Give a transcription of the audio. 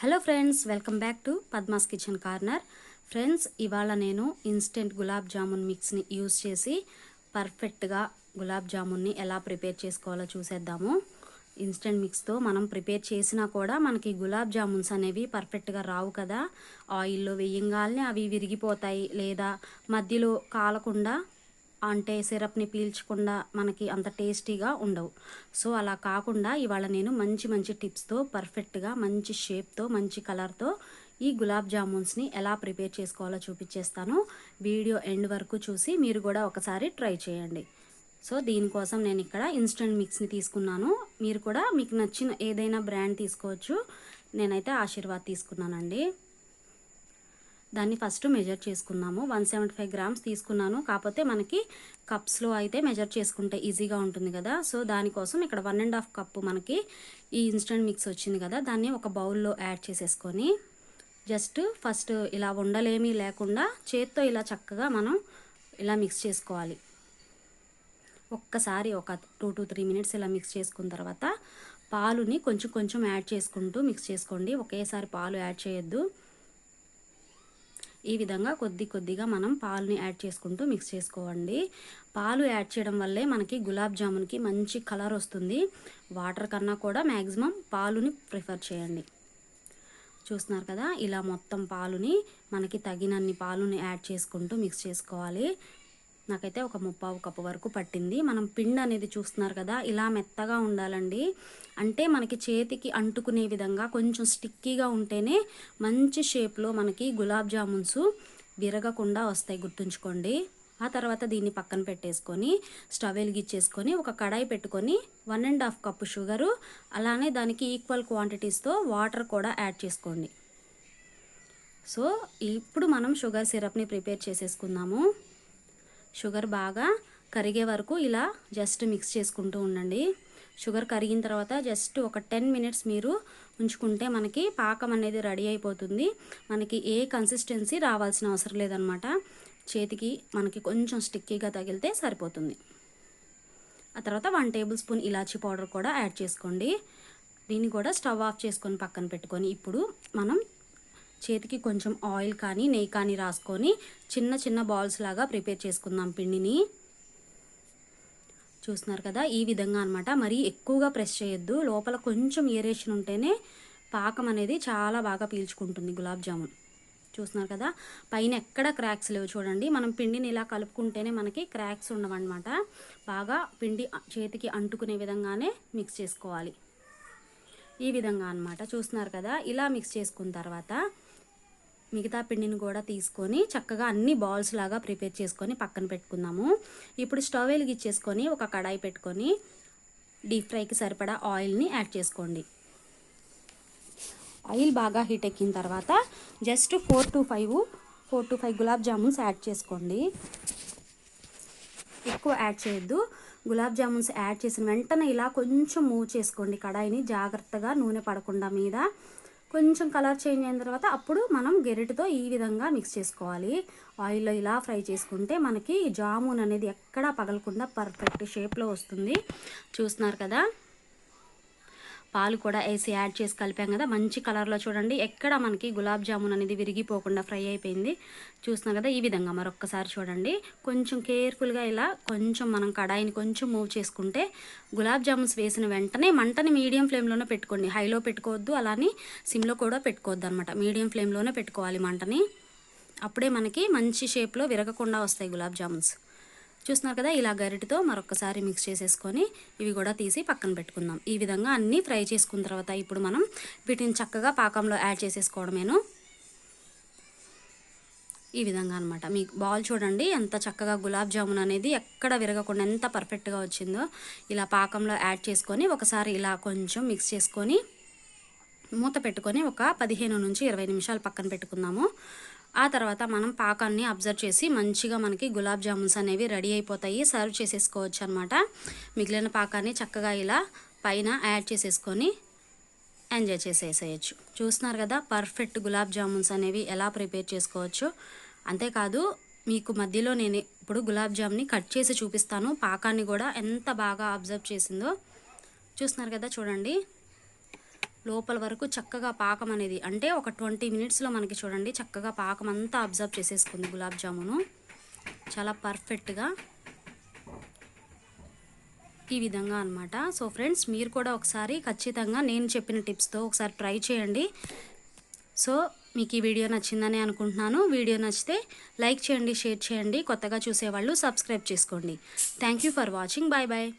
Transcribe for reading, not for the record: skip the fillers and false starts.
Hello friends, welcome back to Padma's kitchen corner. Friends, ఇవాళ నేను instant gulab jamun మిక్స్ని use చేసి పర్ఫెక్ట్గా గులాబ్ జామున్ని ఎలా ప్రిపేర్ చేసుకోవాలో చూసేద్దాము. ఇన్స్టెంట్ మిక్స్తో మనం ప్రిపేర్ చేసినా కూడా మనకి గులాబ్ జామున్స్ అనేవి పర్ఫెక్ట్గా రావు కదా. ఆయిల్లో వేయంగానే అవి విరిగిపోతాయి, లేదా మధ్యలో కాలకుండా అంటే సిరప్ని పీల్చకుండా మనకి అంత టేస్టీగా ఉండవు. సో అలా కాకుండా ఇవాళ నేను మంచి మంచి టిప్స్తో పర్ఫెక్ట్గా మంచి షేప్తో మంచి కలర్తో ఈ గులాబ్ జామున్స్ని ఎలా ప్రిపేర్ చేసుకోవాలో చూపించేస్తాను. వీడియో ఎండ్ వరకు చూసి మీరు కూడా ఒకసారి ట్రై చేయండి. సో దీనికోసం నేను ఇక్కడ ఇన్స్టెంట్ మిక్స్ని తీసుకున్నాను. మీరు కూడా మీకు నచ్చిన ఏదైనా బ్రాండ్ తీసుకోవచ్చు. నేనైతే ఆశీర్వాద్ తీసుకున్నానండి. దాన్ని ఫస్ట్ మెజర్ చేసుకున్నాము. 175 గ్రామ్స్ తీసుకున్నాను. కాకపోతే మనకి కప్స్లో అయితే మెజర్ చేసుకుంటే ఈజీగా ఉంటుంది కదా. సో దానికోసం ఇక్కడ 1.5 కప్పు మనకి ఈ ఇన్స్టెంట్ మిక్స్ వచ్చింది కదా, దాన్ని ఒక బౌల్లో యాడ్ చేసేసుకొని జస్ట్ ఫస్ట్ ఇలా ఉండలేమీ లేకుండా చేత్తో ఇలా చక్కగా మనం ఇలా మిక్స్ చేసుకోవాలి. ఒక్కసారి ఒక 2 to 3 మినిట్స్ ఇలా మిక్స్ చేసుకున్న తర్వాత పాలుని కొంచెం కొంచెం యాడ్ చేసుకుంటూ మిక్స్ చేసుకోండి. ఒకేసారి పాలు యాడ్ చేయొద్దు. ఈ విధంగా కొద్ది కొద్దిగా మనం పాలుని యాడ్ చేసుకుంటూ మిక్స్ చేసుకోండి. పాలు యాడ్ చేయడం వల్లే మనకి గులాబ్ జామున్కి మంచి కలర్ వస్తుంది. వాటర్ కన్నా కూడా మ్యాక్సిమం పాలుని ప్రిఫర్ చేయండి. చూస్తున్నారు కదా, ఇలా మొత్తం పాలుని మనకి తగినన్ని పాలుని యాడ్ చేసుకుంటూ మిక్స్ చేసుకోవాలి. నాకైతే ఒక 3/4 కప్పు వరకు పట్టింది. మనం పిండి అనేది చూస్తున్నారు కదా, ఇలా మెత్తగా ఉండాలండి. అంటే మనకి చేతికి అంటుకునే విధంగా కొంచెం స్టిక్కీగా ఉంటేనే మంచి షేప్లో మనకి గులాబ్ జామున్స్ విరగకుండా వస్తాయి, గుర్తుంచుకోండి. ఆ తర్వాత దీన్ని పక్కన పెట్టేసుకొని స్టవ్ వెలిగించేసుకొని ఒక కడాయి పెట్టుకొని 1.5 కప్పు షుగరు, అలానే దానికి ఈక్వల్ క్వాంటిటీస్తో వాటర్ కూడా యాడ్ చేసుకోండి. సో ఇప్పుడు మనం షుగర్ సిరప్ని ప్రిపేర్ చేసేసుకుందాము. షుగర్ బాగా కరిగే వరకు ఇలా జస్ట్ మిక్స్ చేసుకుంటూ ఉండండి. షుగర్ కరిగిన తర్వాత జస్ట్ ఒక 10 మినిట్స్ మీరు ఉంచుకుంటే మనకి పాకం అనేది రెడీ అయిపోతుంది. మనకి ఏ కన్సిస్టెన్సీ రావాల్సిన అవసరం లేదనమాట. చేతికి మనకి కొంచెం స్టిక్కీగా తగిలితే సరిపోతుంది. ఆ తర్వాత 1 టేబుల్ స్పూన్ ఇలాచీ పౌడర్ కూడా యాడ్ చేసుకోండి. దీన్ని కూడా స్టవ్ ఆఫ్ చేసుకొని పక్కన పెట్టుకొని ఇప్పుడు మనం చేతికి కొంచెం ఆయిల్ కానీ నెయ్యి కానీ రాసుకొని చిన్న చిన్న బాల్స్ లాగా ప్రిపేర్ చేసుకుందాం పిండిని. చూస్తున్నారు కదా, ఈ విధంగా అనమాట. మరీ ఎక్కువగా ప్రెస్ చేయొద్దు. లోపల కొంచెం ఏరేషన్ ఉంటేనే పాకం అనేది చాలా బాగా పీల్చుకుంటుంది గులాబ్ జామున్. చూస్తున్నారు కదా, పైన ఎక్కడ క్రాక్స్ లేవు చూడండి. మనం పిండిని ఇలా కలుపుకుంటేనే మనకి క్రాక్స్ ఉండవన్నమాట. బాగా పిండి చేతికి అంటుకునే విధంగానే మిక్స్ చేసుకోవాలి. ఈ విధంగా అనమాట. చూస్తున్నారు కదా, ఇలా మిక్స్ చేసుకున్న తర్వాత మిగతా పిండిని కూడా తీసుకొని చక్కగా అన్ని బాల్స్ లాగా ప్రిపేర్ చేసుకొని పక్కన పెట్టుకుందాము. ఇప్పుడు స్టవ్ వెలిగించేసుకొని ఒక కడాయి పెట్టుకొని డీప్ ఫ్రైకి సరిపడా ఆయిల్ని యాడ్ చేసుకోండి. ఆయిల్ బాగా హీట్ ఎక్కిన తర్వాత just 4 to 5 gulab jamuns add చేసుకోండి. ఎక్కువ యాడ్ చేయొద్దు. గులాబ్ జామున్స్ యాడ్ చేసిన వెంటనే ఇలా కొంచెం మూవ్ చేసుకోండి కడాయిని, జాగ్రత్తగా నూనె పడకుండా మీద. కొంచెం కలర్ చేంజ్ అయిన తర్వాత అప్పుడు మనం గెరిటితో ఈ విధంగా మిక్స్ చేసుకోవాలి. ఆయిల్లో ఇలా ఫ్రై చేసుకుంటే మనకి జామున్ అనేది ఎక్కడా పగలకుండా పర్ఫెక్ట్ షేప్లో వస్తుంది. చూస్తున్నారు కదా, పాలు కూడా వేసి యాడ్ చేసి కలిపాం కదా, మంచి కలర్లో చూడండి. ఎక్కడ మనకి గులాబ్ జామున్ అనేది విరిగిపోకుండా ఫ్రై అయిపోయింది. చూస్తున్నారు కదా, ఈ విధంగా మరొక్కసారి చూడండి. కొంచెం కేర్ఫుల్గా ఇలా కొంచెం మనం కడాయిని కొంచెం మూవ్ చేసుకుంటే గులాబ్ జామున్స్ వేసిన వెంటనే మంటని మీడియం ఫ్లేమ్లోనే పెట్టుకోండి. హైలో పెట్టుకోవద్దు, అలానే సిమ్లో కూడా పెట్టుకోవద్దు అనమాట. మీడియం ఫ్లేమ్లోనే పెట్టుకోవాలి మంటని. అప్పుడే మనకి మంచి షేప్లో విరగకుండా వస్తాయి గులాబ్ జామున్స్. చూస్తున్నారు కదా, ఇలా గరిటెతో మరొకసారి మిక్స్ చేసేసుకొని ఇవి కూడా తీసి పక్కన పెట్టుకుందాం. ఈ విధంగా అన్నీ ఫ్రై చేసుకున్న తర్వాత ఇప్పుడు మనం వీటిని చక్కగా పాకంలో యాడ్ చేసేసుకోవడమేను. ఈ విధంగా అనమాట. మీకు బాల్ చూడండి ఎంత చక్కగా గులాబ్ జామున్ అనేది ఎక్కడ విరగకుండా ఎంత పర్ఫెక్ట్గా వచ్చిందో. ఇలా పాకంలో యాడ్ చేసుకొని ఒకసారి ఇలా కొంచెం మిక్స్ చేసుకొని మూత పెట్టుకొని ఒక 15 నుంచి 20 నిమిషాలు పక్కన పెట్టుకుందాము. ఆ తర్వాత మనం పాకాన్ని అబ్జర్వ్ చేసి మంచిగా మనకి గులాబ్ జామున్స్ అనేవి రెడీ అయిపోతాయి. సర్వ్ చేసేసుకోవచ్చు అనమాట. మిగిలిన పాకాన్ని చక్కగా ఇలా పైన యాడ్ చేసేసుకొని ఎంజాయ్ చేసేసేయచ్చు. చూస్తున్నారు కదా, పర్ఫెక్ట్ గులాబ్ జామున్స్ అనేవి ఎలా ప్రిపేర్ చేసుకోవచ్చు. అంతేకాదు మీకు మధ్యలో నేను ఇప్పుడు గులాబ్ జామ్ని కట్ చేసి చూపిస్తాను. పాకాన్ని కూడా ఎంత బాగా అబ్జర్వ్ చేసిందో చూస్తున్నారు కదా, చూడండి. లోపల వరకు చక్కగా పాకం అనేది అంటే ఒక 20 మినిట్స్లో మనకి చూడండి చక్కగా పాకం అంతా అబ్జర్వ్ చేసేసుకుంది గులాబ్ జామును. చాలా పర్ఫెక్ట్గా ఈ విధంగా అనమాట. సో ఫ్రెండ్స్, మీరు కూడా ఒకసారి ఖచ్చితంగా నేను చెప్పిన టిప్స్తో ఒకసారి ట్రై చేయండి. సో మీకు ఈ వీడియో నచ్చిందని అనుకుంటున్నాను. వీడియో నచ్చితే లైక్ చేయండి, షేర్ చేయండి, కొత్తగా చూసేవాళ్ళు సబ్స్క్రైబ్ చేసుకోండి. Thank you for watching. Bye bye.